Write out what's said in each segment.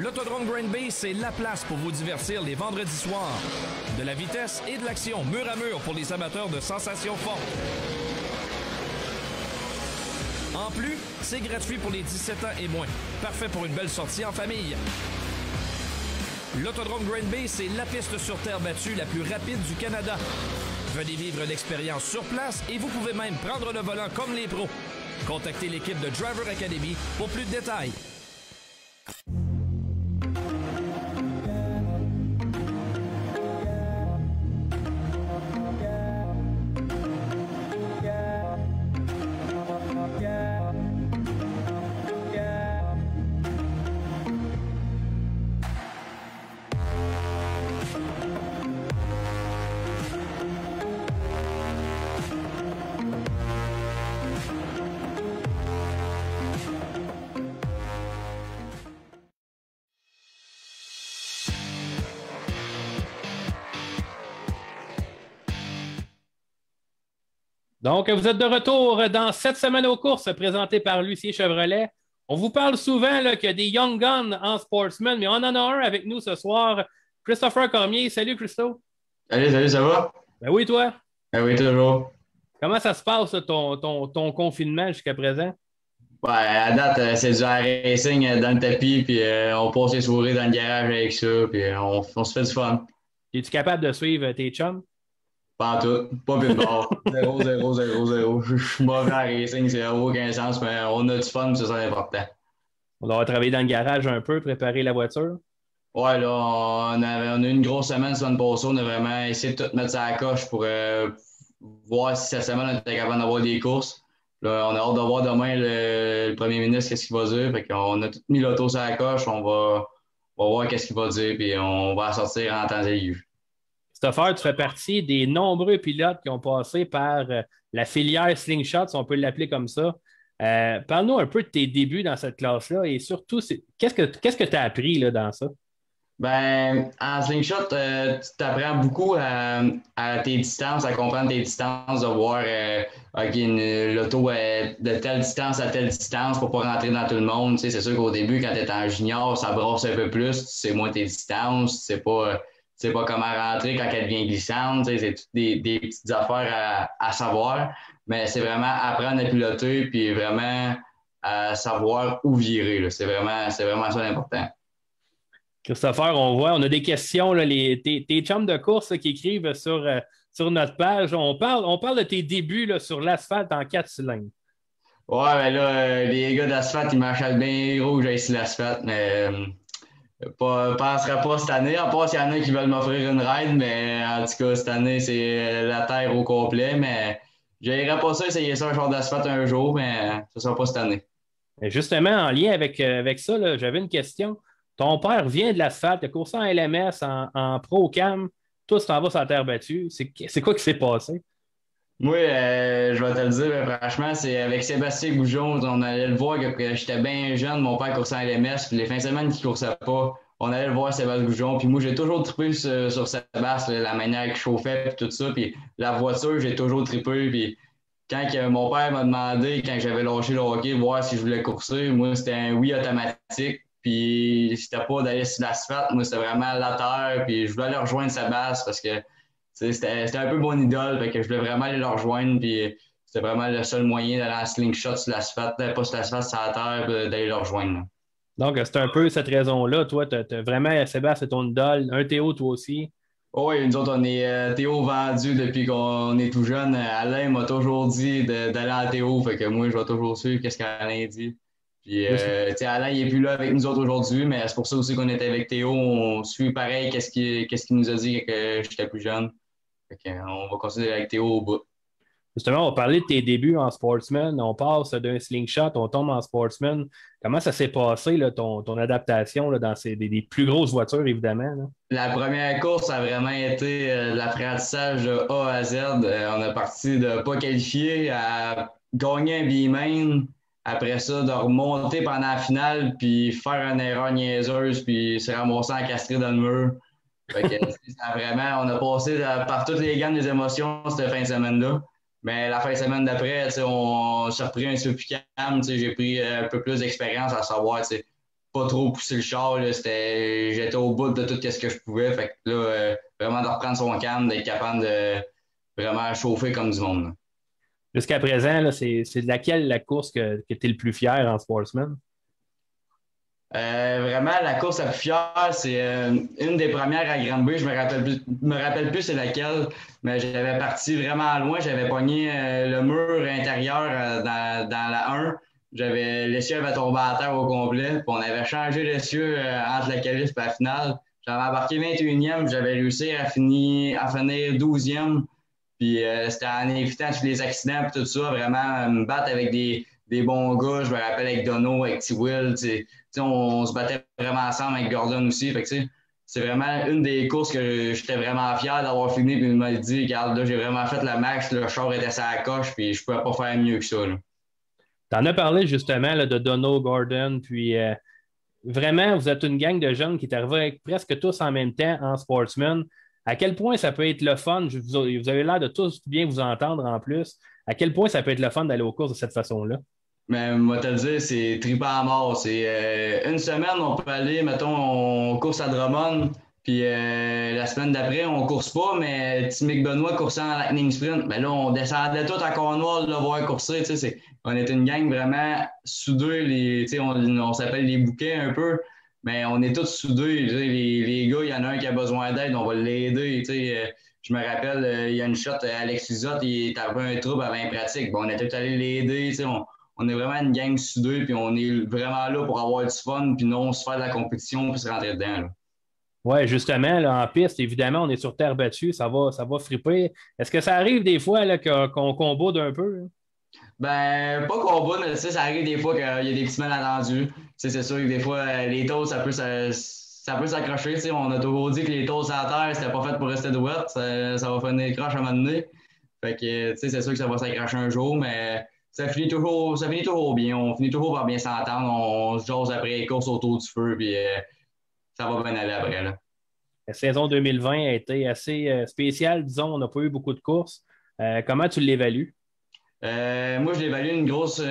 L'Autodrome Green Bay, c'est la place pour vous divertir les vendredis soirs. De la vitesse et de l'action, mur à mur pour les amateurs de sensations fortes. En plus, c'est gratuit pour les 17 ans et moins. Parfait pour une belle sortie en famille. L'Autodrome Green Bay, c'est la piste sur terre battue la plus rapide du Canada. Venez vivre l'expérience sur place et vous pouvez même prendre le volant comme les pros. Contactez l'équipe de Driver Academy pour plus de détails. Donc, vous êtes de retour dans cette semaine aux courses présentée par Lucie Chevrolet. On vous parle souvent qu'il y a des Young Guns en Sportsman, mais on en a un avec nous ce soir, Christopher Cormier. Salut, Christo. Salut, ça va? Ben oui, toi? Ben oui, toujours. Comment ça se passe, ton confinement jusqu'à présent? Ouais, à date, c'est du racing dans le tapis, puis on passe les soirées dans le garage avec ça, puis on se fait du fun. Es-tu capable de suivre tes chums? Pas en tout, pas pile bord. 0, 0, 0, 0. Je suis mauvais en racing, ça n'a aucun sens, mais on a du fun, c'est ça l'important. On doit travailler dans le garage un peu, préparer la voiture. Ouais, là, on a eu une grosse semaine, semaine passée, on a vraiment essayé de tout mettre ça à la coche pour voir si cette semaine on était capable d'avoir des courses. Là, on a hâte de voir demain le premier ministre, qu'est-ce qu'il va dire. Fait qu'on a tout mis l'auto sur la coche, on va voir qu'est-ce qu'il va dire, puis on va sortir en temps et lieu. Christopher, tu fais partie des nombreux pilotes qui ont passé par la filière Slingshot, si on peut l'appeler comme ça. Parle-nous un peu de tes débuts dans cette classe-là et surtout, qu'est-ce que tu as appris là, dans ça? Ben, en slingshot, tu t'apprends beaucoup à tes distances, à comprendre tes distances, de voir OK, l'auto est de telle distance à telle distance pour pas rentrer dans tout le monde. Tu sais, c'est sûr qu'au début, quand tu es en junior, ça brosse un peu plus, tu sais moins tes distances, tu sais pas comment rentrer quand elle devient glissante. Tu sais, c'est toutes des petites affaires à savoir, mais c'est vraiment apprendre à piloter puis vraiment à savoir où virer, là. C'est vraiment ça l'important. Christopher, on a des questions, là, tes chums de course là, qui écrivent sur notre page. On parle de tes débuts là, sur l'asphalte en 4 cylindres. Ouais, ben là, les gars d'asphalte, ils m'achètent bien gros que j'ai ici l'asphalte, mais penserai pas cette année, à part s'il y en a qui veulent m'offrir une ride, mais en tout cas, cette année, c'est la terre au complet, mais j'irai pas ça essayer ça un genre d'asphalte un jour, mais ce sera pas cette année. Et justement, en lien avec ça, là, j'avais une question. Ton père vient de l'asphalte, il a coursé en LMS, en Pro-Cam. Toi, tu t'en vas sur la terre battue. C'est quoi qui s'est passé? Moi, je vais te le dire, ben, franchement, c'est avec Sébastien Goujon, on allait le voir que j'étais bien jeune, mon père coursait en LMS, puis les fins de semaine qu'il coursait pas, on allait le voir Sébastien Goujon, puis moi, j'ai toujours trippé sur Sébastien, la manière qu'il chauffait, puis tout ça, puis la voiture, j'ai toujours trippé, puis quand mon père m'a demandé, quand j'avais lâché le hockey, voir si je voulais courser, moi, c'était un oui automatique. Puis c'était pas d'aller sur l'asphalte, moi c'était vraiment la terre, puis je voulais aller rejoindre Sébastien parce que c'était un peu mon idole, fait que je voulais vraiment aller le rejoindre, puis c'était vraiment le seul moyen d'aller en slingshot sur l'asphalte, pas sur l'asphalte, sur la terre, puis d'aller le rejoindre. Là. Donc, c'est un peu cette raison-là. Toi, t'as vraiment, Sébastien, c'est ton idole. Un Théo, toi aussi. Oh oui, nous autres, on est Théo vendu depuis qu'on est tout jeune. Alain m'a toujours dit d'aller en Théo, fait que moi, je vais toujours suivre qu'est-ce qu'Alain dit. Puis, Alain, il n'est plus là avec nous autres aujourd'hui, mais c'est pour ça aussi qu'on était avec Théo. On suit pareil qu'est-ce qu'il nous a dit quand j'étais plus jeune. On va continuer avec Théo au bout. Justement, on va parler de tes débuts en sportsman. On passe d'un slingshot, on tombe en sportsman. Comment ça s'est passé, là, ton adaptation là, dans des plus grosses voitures, évidemment? Là? La première course a vraiment été l'apprentissage de A à Z. On a parti de pas qualifier à gagner un B-main. Après ça, de remonter pendant la finale, puis faire une erreur niaiseuse, puis se ramasser encastré dans le mur. Fait que, on a passé par toutes les gammes des émotions cette fin de semaine-là. Mais la fin de semaine d'après, on s'est repris un petit peu plus calme. J'ai pris un peu plus d'expérience à savoir pas trop pousser le char. Là, j'étais au bout de tout ce que je pouvais. Fait que là, vraiment de reprendre son calme, d'être capable de vraiment chauffer comme du monde. Là. Jusqu'à présent, là, c'est de laquelle la course que tu es le plus fier en sportsman? Vraiment, la course la plus fière, c'est une des premières à Granby. Je me rappelle plus c'est laquelle, mais j'avais parti vraiment loin. J'avais pogné le mur intérieur dans la 1. L'essieu avait tombé à terre au complet. Puis on avait changé l'essieu entre la qualif et la finale. J'avais embarqué 21e. J'avais réussi à finir 12e. Puis c'était en évitant tous les accidents et tout ça. Vraiment, me battre avec des bons gars. Je me rappelle avec Dono, avec T-Will. On se battait vraiment ensemble avec Gordon aussi. Fait que, c'est vraiment une des courses que j'étais vraiment fier d'avoir fini. Puis il m'a dit, regarde, là, j'ai vraiment fait le max. Le char était sur la coche. Puis je pouvais pas faire mieux que ça. Tu en as parlé justement là, de Dono, Gordon. Puis vraiment, vous êtes une gang de jeunes qui est arrivés presque tous en même temps en sportsman. À quel point ça peut être le fun? Vous avez l'air de tous bien vous entendre en plus. À quel point ça peut être le fun d'aller aux courses de cette façon-là? Mais moi, te le dire, c'est trippant à mort. C'est une semaine, on peut aller, mettons, on course à Drummond, puis la semaine d'après, on course pas, mais Timic Benoît coursait en Lightning Sprint. Mais là, on descendait tout à Cornwall de le voir courser. On est une gang vraiment soudés. On s'appelle les bouquets un peu, mais on est tous soudés. Les gars, il y en a un qui a besoin d'aide, on va l'aider. Je me rappelle, il y a une shot, Alex Lizotte, il est arrivé un trouble avant pratique. Bon, on était tous allés l'aider. On est vraiment une gang soudée, puis on est vraiment là pour avoir du fun, puis non se faire de la compétition, puis se rentrer dedans. Oui, justement, là, en piste, évidemment, on est sur terre battue, ça va friper. Est-ce que ça arrive des fois là, qu'on combat un peu? Hein? Ben, pas combat, mais ça arrive des fois qu'il y a des petits malentendus. C'est sûr que des fois, les taux, ça peut s'accrocher. On a toujours dit que les taux à terre, c'était pas fait pour rester droite. Ça va faire des croches à un moment donné. Fait que, c'est sûr que ça va s'accrocher un jour, mais ça finit toujours bien. On finit toujours par bien s'entendre. On se jase après les courses autour du feu, puis ça va bien aller après. Là. La saison 2020 a été assez spéciale, disons. On n'a pas eu beaucoup de courses. Comment tu l'évalues? Moi, je l'évalue une grosse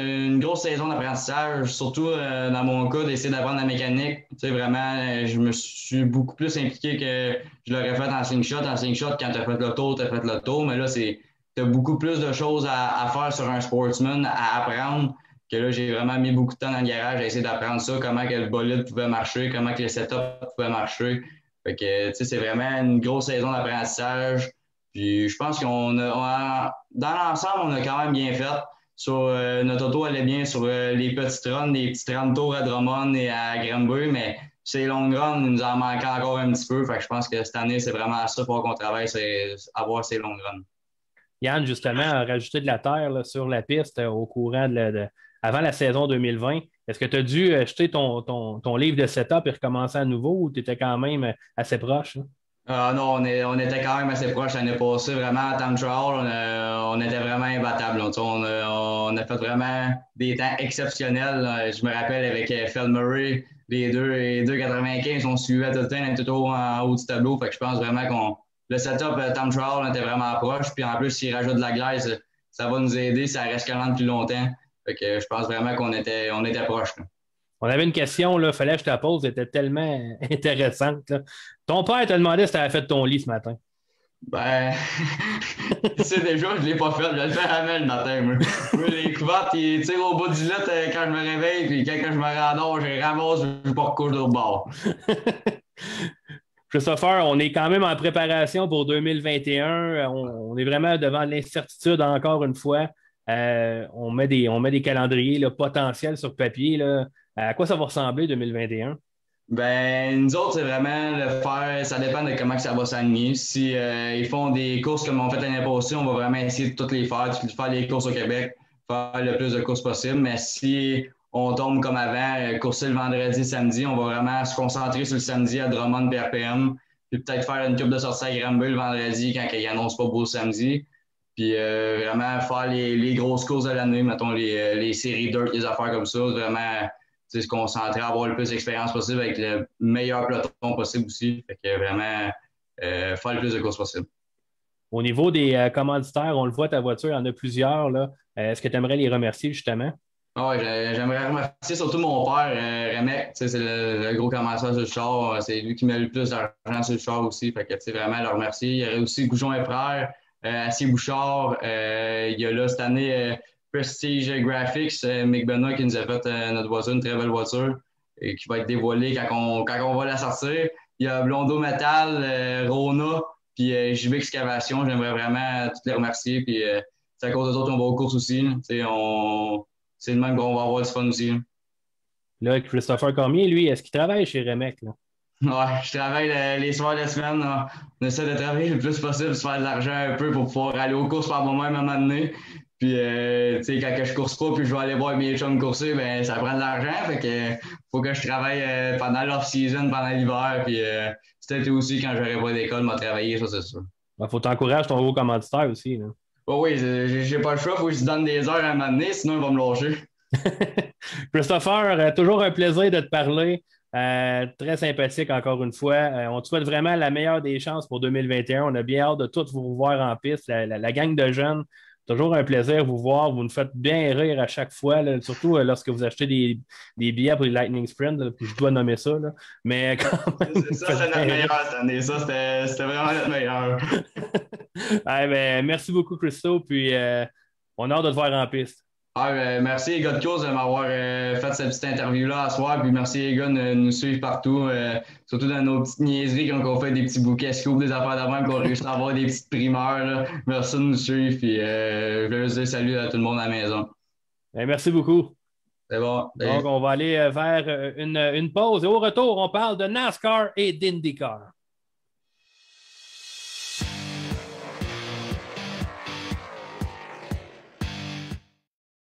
saison d'apprentissage, surtout dans mon cas, d'essayer d'apprendre la mécanique. Vraiment, je me suis beaucoup plus impliqué que je l'aurais fait en slingshot. En slingshot, quand tu as fait le tour, tu as fait le tour. Mais là, tu as beaucoup plus de choses à faire sur un sportsman, à apprendre. Que là, j'ai vraiment mis beaucoup de temps dans le garage à essayer d'apprendre ça, comment que le bolide pouvait marcher, comment que le setup pouvait marcher. Fait que, c'est vraiment une grosse saison d'apprentissage. Puis je pense dans l'ensemble, on a quand même bien fait. Notre auto allait bien sur les petites runs, les petits 30 tours à Drummond et à Granby, mais ces longues runs, il nous en manquait encore un petit peu. Fait que je pense que cette année, c'est vraiment à ça qu'on travaille, c'est avoir ces longues runs. Yann, justement, a rajouté de la terre là, sur la piste au courant avant la saison 2020. Est-ce que tu as dû jeter ton livre de setup et recommencer à nouveau ou tu étais quand même assez proche? Hein? Non, on était quand même assez proche l'année passée. Vraiment, à time trial, on était vraiment imbattables. On a fait vraiment des temps exceptionnels. Je me rappelle avec Phil Murray, les deux 95, on suivait tout le temps, on était tout en haut du tableau. Fait que je pense vraiment le setup time trial, on était vraiment proche. Puis en plus, s'il rajoute de la glace, ça va nous aider, ça reste calme plus longtemps. Fait que je pense vraiment qu'on était proche. On avait une question, il fallait que je te la pose, elle était tellement intéressante. Là. Ton père t'a demandé si tu avais fait ton lit ce matin. Ben, c'est déjà, je ne l'ai pas fait. Je vais le faire à le matin. Moi, les couvertes, ils tirent au bout du lit quand je me réveille, puis quand je me rendors, je ramasse, je ne pas recoucher au bord. Christopher, on est quand même en préparation pour 2021. On est vraiment devant l'incertitude encore une fois. On met des calendriers là, potentiels sur papier. Là. À quoi ça va ressembler 2021? Ben, nous autres, c'est vraiment le faire. Ça dépend de comment que ça va s'aligner. Si ils font des courses comme on fait l'année passée, on va vraiment essayer de toutes les faire. Faire les courses au Québec, faire le plus de courses possible. Mais si on tombe comme avant, courser le vendredi, samedi, on va vraiment se concentrer sur le samedi à Drummond et RPM. Puis peut-être faire une coupe de sortie à Granby le vendredi quand ils n'annoncent pas beau le samedi. Puis vraiment faire les grosses courses de l'année, mettons les séries dirt, les affaires comme ça. Vraiment se concentrer à avoir le plus d'expérience possible avec le meilleur peloton possible aussi. Fait que vraiment faire le plus de courses possible. Au niveau des commanditaires, on le voit, ta voiture, il y en a plusieurs. Là. Est-ce que tu aimerais les remercier justement? Ouais, j'aimerais remercier surtout mon père, Remek. C'est le gros commentateur sur le char. C'est lui qui met le plus d'argent sur le char aussi. Fait que, vraiment le remercier. Il y aurait aussi Goujon et Frères, Acier Bouchard. Il y a là cette année Prestige Graphics, Mick Benoit qui nous a fait notre voiture, une très belle voiture, et qui va être dévoilée quand on va la sortir. Il y a Blondo Metal, Rona, puis JB Excavation. J'aimerais vraiment tous les remercier. Puis c'est à cause de autres qu'on va aux courses aussi. C'est le même qu'on va avoir du fun aussi. Là, Christopher Cormier, lui, est-ce qu'il travaille chez Remec? Là? Ouais, je travaille les soirs de semaine. Là. On essaie de travailler le plus possible, se faire de l'argent un peu pour pouvoir aller aux courses par moi-même à un moment donné. Puis, tu sais, quand je course pas, puis je vais aller voir mes chums courser, ben ça prend de l'argent. Fait que faut que je travaille pendant l'off-season, pendant l'hiver. Puis, c'était aussi quand j'aurais pas d'école, m'a travaillé, ça, c'est sûr. Il faut t'encourager ton nouveau commanditaire aussi. Là. Oui, j'ai pas le choix, faut que je lui donne des heures à un moment donné, sinon il va me lâcher. Christopher, toujours un plaisir de te parler. Très sympathique encore une fois. On te souhaite vraiment la meilleure des chances pour 2021. On a bien hâte de tous vous voir en piste. La gang de jeunes, toujours un plaisir de vous voir. Vous nous faites bien rire à chaque fois, là, surtout lorsque vous achetez des billets pour les Lightning Sprint, là, puis je dois nommer ça. Là. Mais ça, c'est notre meilleur cette année. Ça, c'était vraiment notre meilleur. Merci beaucoup, Christo. Puis on a hâte de te voir en piste. Merci les gars de course de m'avoir fait cette petite interview-là à soir. Puis merci les gars de nous suivre partout, surtout dans nos petites niaiseries quand on fait des petits bouquets scoop, des affaires d'avant, qu'on réussit à avoir des petites primeurs. Là. Merci de nous suivre. Puis je veux juste dire salut à tout le monde à la maison. Merci beaucoup. C'est bon. Donc, on va aller vers une pause. Et au retour, on parle de NASCAR et d'IndyCar.